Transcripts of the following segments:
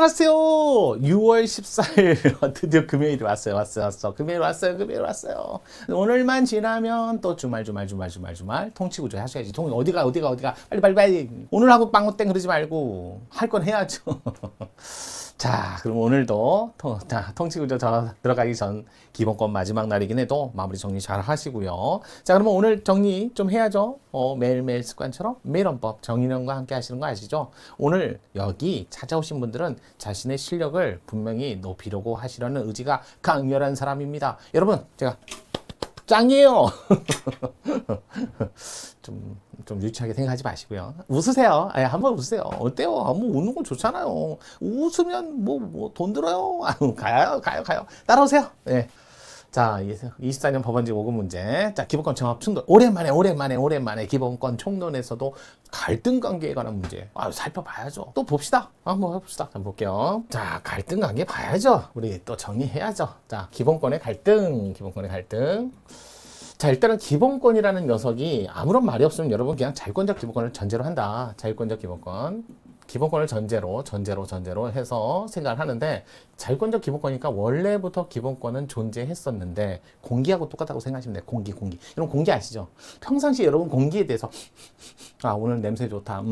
안녕하세요. 6월 14일 드디어 금요일이 왔어요. 금요일 왔어요. 오늘만 지나면 또 주말 통치구조 하셔야지. 어디가 빨리 오늘 하고 빵땡 그러지 말고 할 건 해야죠. 자, 그럼 오늘도 통치구조 들어가기 전 기본권 마지막 날이긴 해도 마무리 정리 잘 하시고요. 자, 그러면 오늘 정리 좀 해야죠. 매일매일 습관처럼 매일원법 정인영과 함께 하시는 거 아시죠? 오늘 여기 찾아오신 분들은 자신의 실력을 분명히 높이려고 하시려는 의지가 강렬한 사람입니다. 여러분, 제가 짱이에요. 좀 유치하게 생각하지 마시고요. 웃으세요. 한번 웃으세요. 어때요? 웃는 건 좋잖아요. 웃으면 돈 들어요. 가요. 따라오세요. 네. 자, 24년 법원직 5급 문제. 자, 기본권 정합 충돌. 오랜만에 기본권 총론에서도 갈등 관계에 관한 문제. 살펴봐야죠. 또 봅시다. 한번 해봅시다. 한번 볼게요. 자, 갈등 관계 봐야죠. 우리 또 정리해야죠. 자, 기본권의 갈등. 자, 일단은 기본권이라는 녀석이 아무런 말이 없으면 여러분 그냥 자유권적 기본권을 전제로 한다. 자유권적 기본권. 기본권을 전제로 해서 생각을 하는데, 자유권적 기본권이니까 원래부터 기본권은 존재했었는데 공기하고 똑같다고 생각하시면 돼요. 공기. 여러분 공기 아시죠? 평상시에 여러분 공기에 대해서 오늘 냄새 좋다.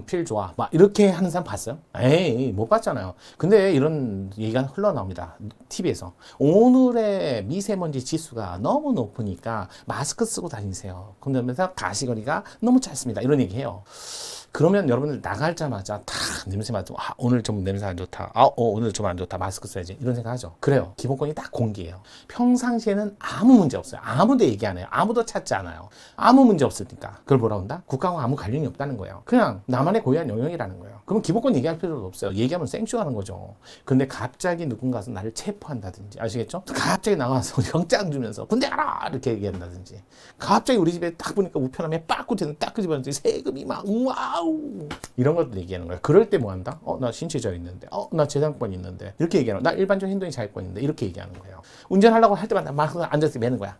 필 좋아. 막 이렇게 하는 사람 봤어요? 에이, 못 봤잖아요. 근데 이런 얘기가 흘러나옵니다. TV에서. 오늘의 미세먼지 지수가 너무 높으니까 마스크 쓰고 다니세요. 그러면서 가시거리가 너무 짧습니다. 이런 얘기해요. 그러면 여러분들 나가자마자 다 냄새 맡고 오늘 좀 냄새 안 좋다. 오늘 좀 안 좋다. 마스크 써야지. 이런 생각하죠. 그래요. 기본권이 딱 공기예요. 평상시에는 아무 문제 없어요. 아무도 얘기 안 해요. 아무도 찾지 않아요. 아무 문제 없으니까. 그걸 뭐라 한다? 국가와 아무 관련이 없다는 거예요. 그냥 나만의 고유한 영역이라는 거예요. 그럼 기본권 얘기할 필요도 없어요. 얘기하면 생쇼하는 거죠. 근데 갑자기 누군가서 나를 체포한다든지, 아시겠죠? 갑자기 나와서 영장 주면서 군대 가라! 이렇게 얘기한다든지, 갑자기 우리 집에 딱 보니까 우편함에 빠꾸지는 딱 끄집어내서 세금이 막 와우! 이런 것들 얘기하는 거야. 그럴 때 뭐 한다? 나 신체적 있는데, 나 재산권 있는데, 이렇게 얘기하는 거야. 나 일반적 행동이 자유권 있는데, 이렇게 얘기하는 거예요. 운전하려고 할 때마다 막 앉아서 매는 거야.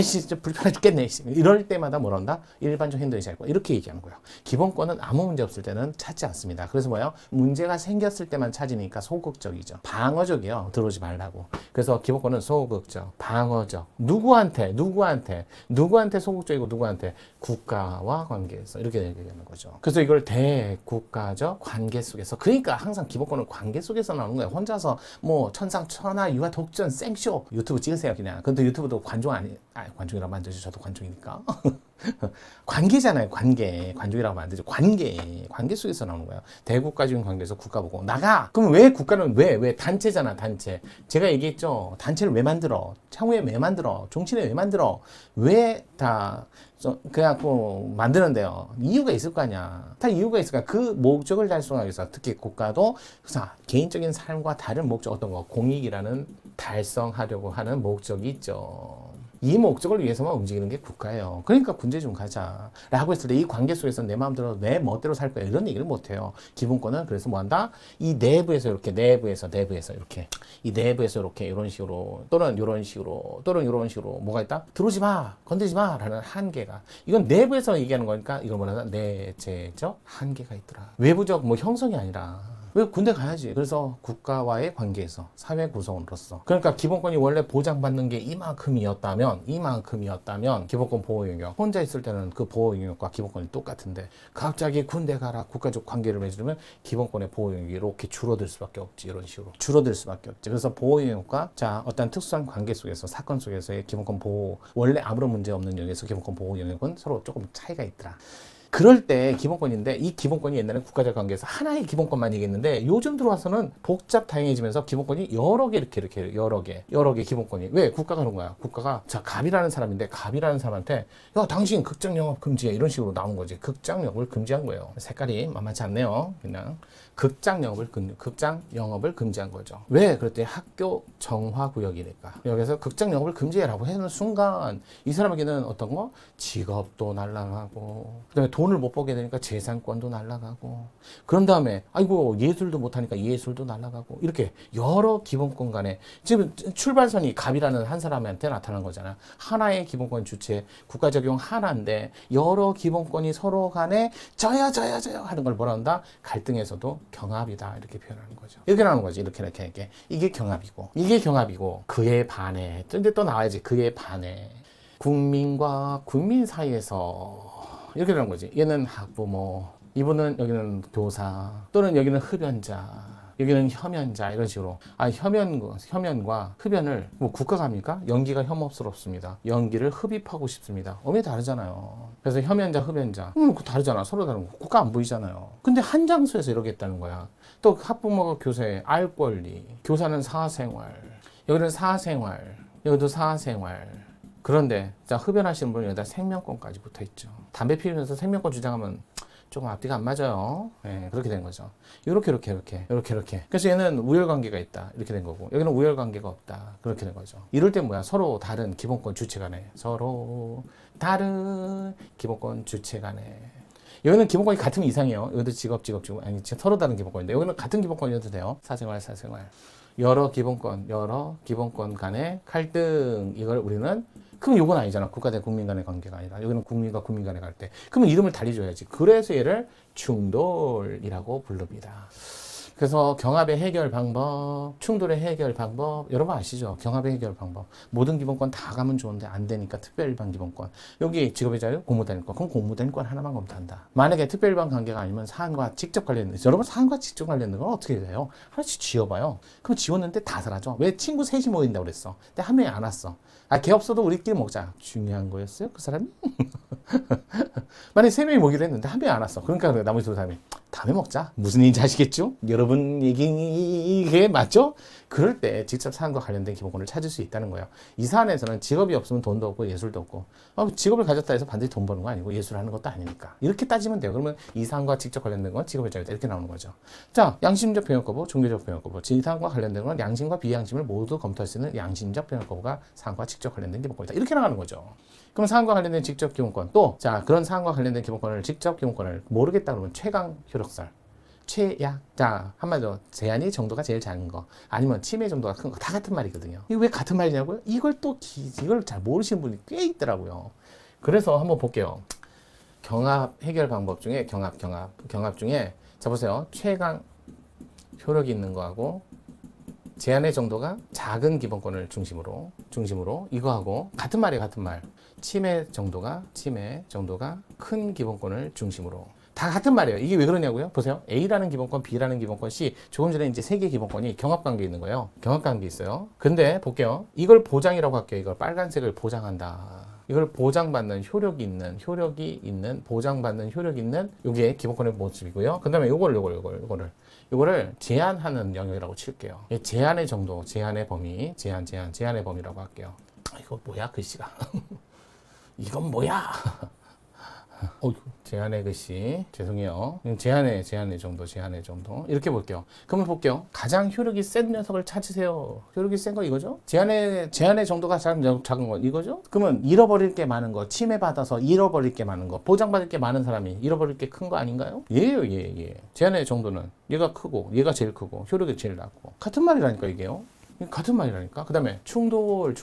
진짜 불편해 죽겠네. 이럴 때마다 뭐라 한다? 일반적 행동이 자유권. 이렇게 얘기하는 거예요. 기본권은 아무 문제 없을 때는 찾지 않습니다. 그래서 뭐예요? 문제가 생겼을 때만 찾으니까 소극적이죠. 방어적이요. 들어오지 말라고. 그래서 기본권은 소극적, 방어적. 누구한테 소극적이고 누구한테? 국가와 관계에서. 이렇게 얘기하는 거죠. 그래서 이걸 대국가적 관계 속에서. 그러니까 항상 기본권은 관계 속에서 나오는 거예요. 혼자서 천상천하 유아 독전 생쇼 유튜브 찍으세요 그냥. 근데 유튜브도 관종 관종이라고 만들죠. 저도 관종이니까. 관계잖아요. 관종이라고 만들죠. 관계 속에서 나오는 거예요. 대국가적인 관계에서 국가 보고 나가. 그럼 왜 국가는 왜 단체잖아. 단체. 제가 얘기했죠. 단체를 왜 만들어? 향후에 왜 만들어? 종친회 왜 만들어? 왜 다 그래갖고 만드는데요. 이유가 있을 거 아니야. 다 이유가 있을까? 그 목적을 달성하기 위해서, 특히 국가도 개인적인 삶과 다른 목적, 어떤 거, 공익이라는 달성하려고 하는 목적이 있죠. 이 목적을 위해서만 움직이는 게 국가예요. 그러니까 군제 좀 가자 라고 했을 때 이 관계 속에서 내 마음대로 내 멋대로 살 거야 이런 얘기를 못해요. 기본권은 그래서 뭐 한다? 이 내부에서 이렇게 이렇게 이 내부에서 이렇게 이런 식으로 또는 이런 식으로 뭐가 있다? 들어오지 마, 건드리지 마 라는 한계가, 이건 내부에서 얘기하는 거니까 이걸 뭐라 하나? 내재적 한계가 있더라. 외부적 형성이 아니라. 왜 군대 가야지. 그래서 국가와의 관계에서 사회 구성원으로서, 그러니까 기본권이 원래 보장받는 게 이만큼이었다면 기본권 보호 영역, 혼자 있을 때는 그 보호 영역과 기본권이 똑같은데 갑자기 군대 가라 국가적 관계를 맺으면 기본권의 보호 영역이 이렇게 줄어들 수밖에 없지. 이런 식으로 줄어들 수밖에 없지. 그래서 보호 영역과 어떤 특수한 관계 속에서, 사건 속에서의 기본권 보호, 원래 아무런 문제 없는 영역에서 기본권 보호 영역은 서로 조금 차이가 있더라. 그럴 때 기본권인데, 이 기본권이 옛날에 국가적 관계에서 하나의 기본권만 얘기했는데 요즘 들어와서는 복잡 다양해지면서 기본권이 여러 개 여러 개 기본권이. 왜? 국가가 그런 거야. 국가가 갑이라는 사람인데, 갑이라는 사람한테 당신 극장 영업 금지해 이런 식으로 나온 거지. 극장 영업을 금지한 거예요. 색깔이 만만치 않네요. 그냥 극장 영업을 금지한 거죠. 왜? 그랬더니 학교 정화구역이니까. 여기서 극장 영업을 금지해라고 하는 순간 이 사람에게는 어떤 거? 직업도 날라가고, 그다음에 돈을 못 벌게 되니까 재산권도 날아가고, 그런 다음에 아이고 예술도 못하니까 예술도 날아가고, 이렇게 여러 기본권 간에 지금 출발선이 갑이라는 한 사람한테 나타난 거잖아. 하나의 기본권 주체, 국가 적용 하나인데 여러 기본권이 서로 간에 저야 하는 걸 뭐라 한다? 갈등에서도 경합이다, 이렇게 표현하는 거죠. 이렇게 나오는 거지. 이렇게 이게 경합이고 그에 반해. 근데 또 나와야지. 그에 반해 국민과 국민 사이에서 이렇게 되는 거지. 얘는 학부모, 이분은 여기는 교사, 또는 여기는 흡연자, 여기는 혐연자, 이런 식으로. 혐연과 흡연을 뭐 국가가 합니까? 연기가 혐오스럽습니다. 연기를 흡입하고 싶습니다. 엄연히 다르잖아요. 그래서 혐연자, 흡연자, 그거 다르잖아. 서로 다른 거. 국가 안 보이잖아요. 근데 한 장소에서 이렇게 했다는 거야. 또 학부모가 교사의 알 권리, 교사는 사생활, 여기는 사생활, 여기도 사생활. 그런데 자, 흡연하시는 분은 여기다 생명권까지 붙어 있죠. 담배 피우면서 생명권 주장하면 조금 앞뒤가 안 맞아요. 네, 그렇게 된 거죠. 이렇게. 그래서 얘는 우열관계가 있다, 이렇게 된 거고, 여기는 우열관계가 없다, 그렇게 된 거죠. 이럴 때 뭐야? 서로 다른 기본권 주체 간에, 서로 다른 기본권 주체 간에. 여기는 기본권이 같으면 이상해요. 여기도 직업, 아니 서로 다른 기본권인데 여기는 같은 기본권이어도 돼요. 사생활. 여러 기본권 간의 갈등, 이걸 우리는, 그럼 요건 아니잖아. 국가 대 국민 간의 관계가 아니라 여기는 국민과 국민 간의 갈등. 그러면 이름을 달리줘야지. 그래서 얘를 충돌이라고 부릅니다. 그래서 경합의 해결 방법, 충돌의 해결 방법, 여러분 아시죠? 경합의 해결 방법. 모든 기본권 다 가면 좋은데 안 되니까 특별일반 기본권. 여기 직업의 자유, 공무단일권. 그럼 공무단일권 하나만 검토한다. 만약에 특별일반 관계가 아니면 사안과 직접 관련된, 여러분 사안과 직접 관련된 건 어떻게 돼요? 하나씩 지워봐요. 그럼 지웠는데 다 사라져. 왜 친구 셋이 모인다고 그랬어? 근데 한 명이 안 왔어. 걔 없어도 우리끼리 먹자. 중요한 거였어요? 그 사람이? 만약에 세 명이 모기로 했는데 한 명이 안 왔어. 그러니까 나머지 두 사람이 다음에 먹자. 무슨 얘기인지 아시겠죠? 여러분 이게 맞죠? 그럴 때 직접 사안과 관련된 기본권을 찾을 수 있다는 거예요. 이 사안에서는 직업이 없으면 돈도 없고 예술도 없고, 직업을 가졌다 해서 반드시 돈 버는 거 아니고 예술하는 것도 아니니까. 이렇게 따지면 돼요. 그러면 이 사안과 직접 관련된 건 직업의 자유다, 이렇게 나오는 거죠. 자, 양심적 병역 거부, 종교적 병역 거부. 이 사안과 관련된 건 양심과 비양심을 모두 검토할 수 있는 양심적 병역 거부가 사안과 직접 관련된 기본권이다, 이렇게 나가는 거죠. 그럼 사안과 관련된 직접 기본권, 또 자, 그런 사안과 관련된 기본권을, 직접 기본권을 모르겠다 그러면 최강 효력설, 최약. 자, 한마디로 제한의 정도가 제일 작은 거, 아니면 침해 정도가 큰 거, 다 같은 말이거든요. 이거 왜 같은 말이냐고요? 이걸 잘 모르시는 분이 꽤 있더라고요. 그래서 한번 볼게요. 경합 해결 방법 중에 경합 중에, 자 보세요. 최강 효력이 있는 거하고 제한의 정도가 작은 기본권을 중심으로 이거하고 같은 말이에요. 같은 말. 침해 정도가 큰 기본권을 중심으로. 다 같은 말이에요. 이게 왜 그러냐고요? 보세요. A라는 기본권, B라는 기본권, C. 조금 전에 이제 세 개의 기본권이 경합관계에 있는 거예요. 경합관계에 있어요. 근데 볼게요. 이걸 보장이라고 할게요. 이걸 빨간색을 보장한다. 이걸 보장받는 효력이 있는 보장받는 효력이 있는 요게 기본권의 모습이고요. 그 다음에 요거를 제한하는 영역이라고 칠게요. 제한의 정도, 제한의 범위, 제한의 범위라고 할게요. 이거 뭐야, 글씨가. 이건 뭐야? 제한의 글씨, 죄송해요. 제한의 정도. 이렇게 볼게요. 그러면 볼게요. 가장 효력이 센 녀석을 찾으세요. 효력이 센 거 이거죠? 제한의 정도가 작은 거 이거죠? 그러면 잃어버릴 게 많은 거, 침해받아서 잃어버릴 게 많은 거, 보장받을 게 많은 사람이 잃어버릴 게 큰 거 아닌가요? 예. 제한의 정도는 얘가 크고, 얘가 제일 크고, 효력이 제일 낮고. 같은 말이라니까, 이게요. 같은 말이라니까. 그 다음에 충돌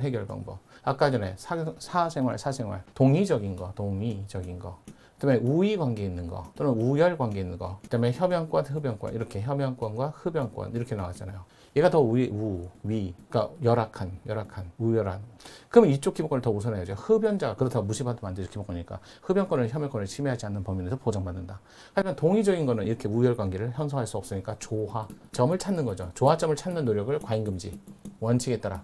해결 방법. 아까 전에 사생활, 동의적인 거. 그 다음에 우위 관계 있는 거, 또는 우열 관계 있는 거. 그 다음에 흡연권, 이렇게 흡연권과 흡연권 이렇게 나왔잖아요. 얘가 더 그러니까 열악한, 우열한. 그러면 이쪽 기본권을 더 우선해야죠. 흡연자가 그렇다고 무시받으면 안 되죠. 기본권이니까. 흡연권을, 혐연권을 침해하지 않는 범위 내에서 보장받는다. 하지만 동의적인 거는 이렇게 우열 관계를 형성할 수 없으니까 조화점을 찾는 거죠. 조화점을 찾는 노력을 과잉금지, 원칙에 따라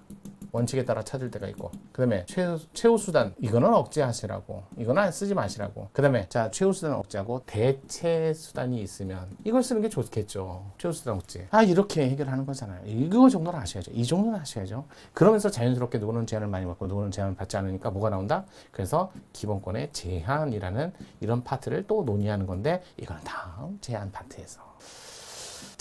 찾을 때가 있고, 그 다음에 최후수단, 이거는 억제하시라고, 이거는 쓰지 마시라고. 그 다음에 자, 최후수단 억제하고 대체수단이 있으면 이걸 쓰는 게 좋겠죠. 최후수단 억제. 이렇게 해결하는 거잖아요. 이거 정도는 아셔야죠. 이 정도는 아셔야죠. 그러면서 자연스럽게 누구는 제한을 많이 받고 누구는 제한을 받지 않으니까 뭐가 나온다? 그래서 기본권의 제한이라는 이런 파트를 또 논의하는 건데, 이거는 다음 제한 파트에서.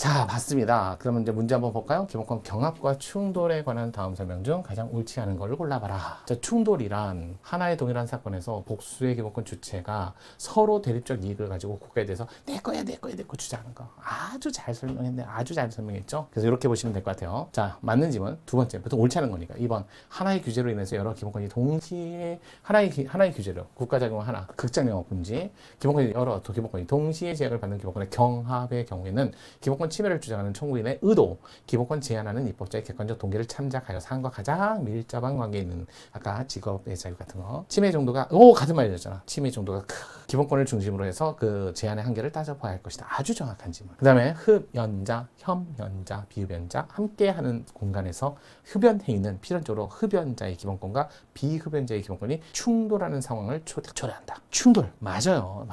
자, 봤습니다. 그러면 이제 문제 한번 볼까요? 기본권 경합과 충돌에 관한 다음 설명 중 가장 옳지 않은 것을 골라봐라. 자, 충돌이란 하나의 동일한 사건에서 복수의 기본권 주체가 서로 대립적 이익을 가지고 국가에 대해서 내 거야, 내 거야, 내 거 주장하는 거. 아주 잘 설명했네. 아주 잘 설명했죠? 그래서 이렇게 보시면 될 것 같아요. 자, 맞는 질문. 두 번째, 보통 옳지 않은 거니까. 2번, 하나의 규제로 인해서 여러 기본권이 동시에 하나의 규제로 국가작용 하나, 극장영업 금지, 기본권이 여러 기본권이 동시에 제약을 받는 기본권의 경합의 경우에는 기본권 침해를 주장하는 청구인의 의도, 기본권 제한하는 입법자의 객관적 동기를 참작하여 사안과 가장 밀접한 관계에 있는 아까 직업의 자유 같은 거 침해 정도가 같은 말이었잖아. 침해 정도가 기본권을 중심으로 해서 그 제한의 한계를 따져봐야 할 것이다. 아주 정확한 질문. 그 다음에 흡연자, 혐연자, 비흡연자 함께하는 공간에서 흡연 행위는 필연적으로 흡연자의 기본권과 비흡연자의 기본권이 충돌하는 상황을 초래한다. 충돌 맞아요.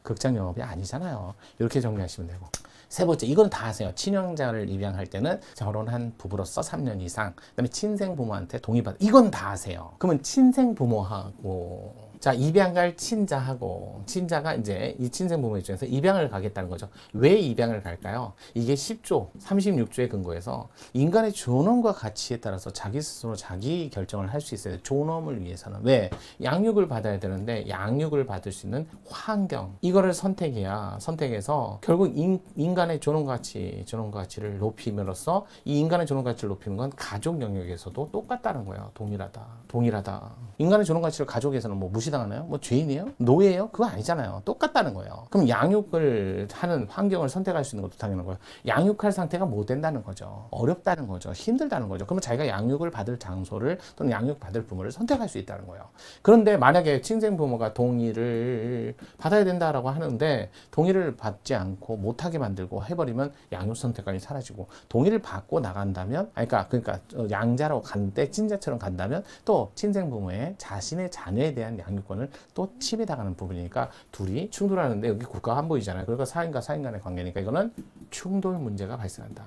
극장 영업이 아니잖아요. 이렇게 정리하시면 되고. 세 번째, 이건 다 아세요. 친형자를 입양할 때는 결혼한 부부로서 3년 이상, 그다음에 친생 부모한테 동의받. 이건 다 아세요. 그러면 친생 부모하고 자, 입양갈 친자하고 친자가 이제 이 친생 부모 입장에서 입양을 가겠다는 거죠. 왜 입양을 갈까요? 이게 10조 36조에 근거해서 인간의 존엄과 가치에 따라서 자기 스스로 자기 결정을 할 수 있어요. 존엄을 위해서는. 왜? 양육을 받아야 되는데 양육을 받을 수 있는 환경 이거를 선택해서 결국 인간의 존엄 가치를 높임으로써 이 인간의 존엄 가치를 높이는 건 가족 영역에서도 똑같다는 거예요. 동일하다. 인간의 존엄 가치를 가족에서는 뭐 무시당하나요? 뭐 죄인이에요? 노예예요? 그거 아니잖아요. 똑같다는 거예요. 그럼 양육을 하는 환경을 선택할 수 있는 것도 당연한 거예요. 양육할 상태가 못 된다는 거죠. 어렵다는 거죠. 힘들다는 거죠. 그러면 자기가 양육을 받을 장소를 또는 양육받을 부모를 선택할 수 있다는 거예요. 그런데 만약에 친생 부모가 동의를 받아야 된다라고 하는데 동의를 받지 않고 못하게 만들고 해버리면 양육 선택권이 사라지고 동의를 받고 나간다면 그러니까 양자로 간때 친자처럼 간다면 또 친생 부모의 자신의 자녀에 대한 양육권을 또 침해당하는 부분이니까 둘이 충돌하는데 여기 국가 한보이잖아요. 그러니까 사인과 사인 간의 관계니까 이거는 충돌 문제가 발생한다.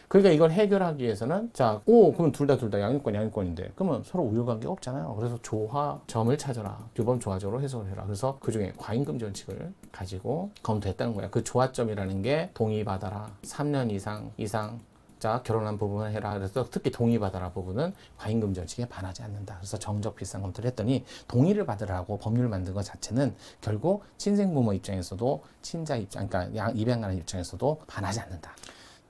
그러니까 이걸 해결하기 위해서는 그럼 둘 다 양육권인데 그러면 서로 우유관계가 없잖아요. 그래서 조화점을 찾아라. 규범 조화적으로 해석을 해라. 그래서 그중에 과잉금지 원칙을 가지고 검토했다는 거야. 그 조화점이라는 게 동의받아라. 3년 이상 결혼한 부분을 해라. 그래서 특히 동의받아라 부분은 과잉금지 원칙에 반하지 않는다. 그래서 정적 필상 검토를 했더니 동의를 받으라고 법률을 만든 것 자체는 결국 친생부모 입장에서도 친자 입장, 그러니까 입양하는 입장에서도 반하지 않는다.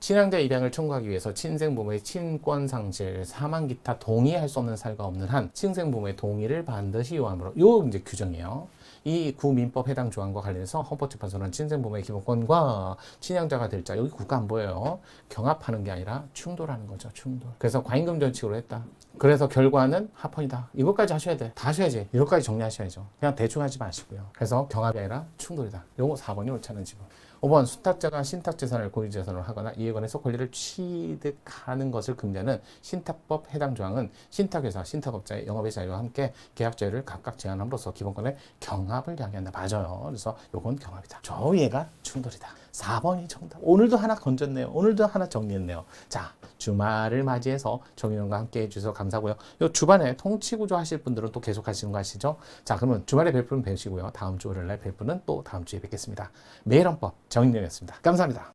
친양자 입양을 청구하기 위해서 친생부모의 친권 상실, 사망 기타 동의할 수 없는 사유가 없는 한 친생부모의 동의를 반드시 요함으로 요 이제 규정이에요. 이 구민법 해당 조항과 관련해서 헌법재판소는 친생부모의 기본권과 친양자가 될 자 여기 국가 안 보여요. 경합하는 게 아니라 충돌하는 거죠. 충돌. 그래서 과잉금지 원칙으로 했다. 그래서 결과는 합헌이다. 이것까지 하셔야 돼. 다 하셔야지. 이것까지 정리하셔야죠. 그냥 대충 하지 마시고요. 그래서 경합이 아니라 충돌이다. 요거 4번이 옳지 않은 지분. 5번 수탁자가 신탁재산을 고유재산으로 하거나 이에 관해서 권리를 취득하는 것을 금지하는 신탁법 해당 조항은 신탁회사, 신탁업자의 영업의 자유와 함께 계약 자유를 각각 제한함으로써 기본권의 경합을 야기한다. 맞아요. 그래서 요건 경합이다. 저 위에가 충돌이다. 4번이 정답. 오늘도 하나 건졌네요. 오늘도 하나 정리했네요. 자, 주말을 맞이해서 정의원과 함께 해주셔서 감사하고요. 요 주반에 통치구조 하실 분들은 또 계속 하시는 거 아시죠? 자, 그러면 주말에 뵐 분은 뵈시고요. 다음 주 월요일날 뵐 분은 또 다음 주에 뵙겠습니다. 매일헌법 정의원이었습니다. 감사합니다.